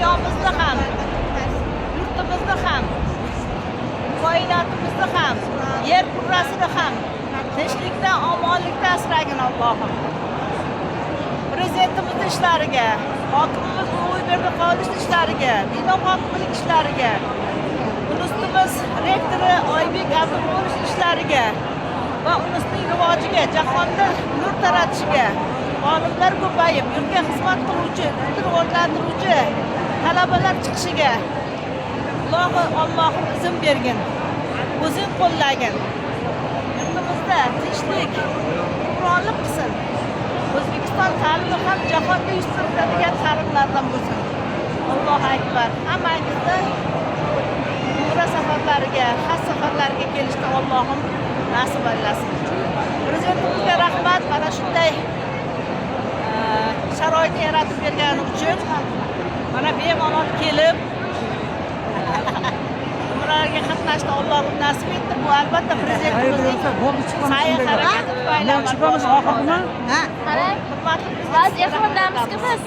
dunyomizda ham, yurtimizda ham, koinotimizni ham, yer kurrasini ham tinchlikdan, omonlikdan asragin Allohim. Prezidentimiz ishlariga, hokimimiz uy berdi qolish ishlariga, bino hokimlik ishlariga, universitetimiz rektori Oybek Abdumo'minov ishlariga va universitetning rivojiga, jahonda nur taratishiga, olimlar ko'payib, yurtga xizmat qiluvchi, yurtni rivojlantiruvchi talabalar chiqishiga Allohim izn bergin. O'zing qo'llagin. Yurtimizda tinchlik, hukmronlik qilsin. O'zbekiston ta'limi ham jahonga yuzlanadigan ta'limlardan bo'lsin. Allohu akbar. Hammangizni umra safarlariga, haj safarlariga kelishni Allohim nasib aylasin. Prezidentimizga rahmat, mana shunday sharoitni yaratib bergani uchun mana bemalol kelib umralarga qatnashni Allohim nasib etdi. Bu albatta prezidentimizning sa'y-harakati tufayli amalga oshdi. Qarang, Hurmatli hozir e'tiborlamizki biz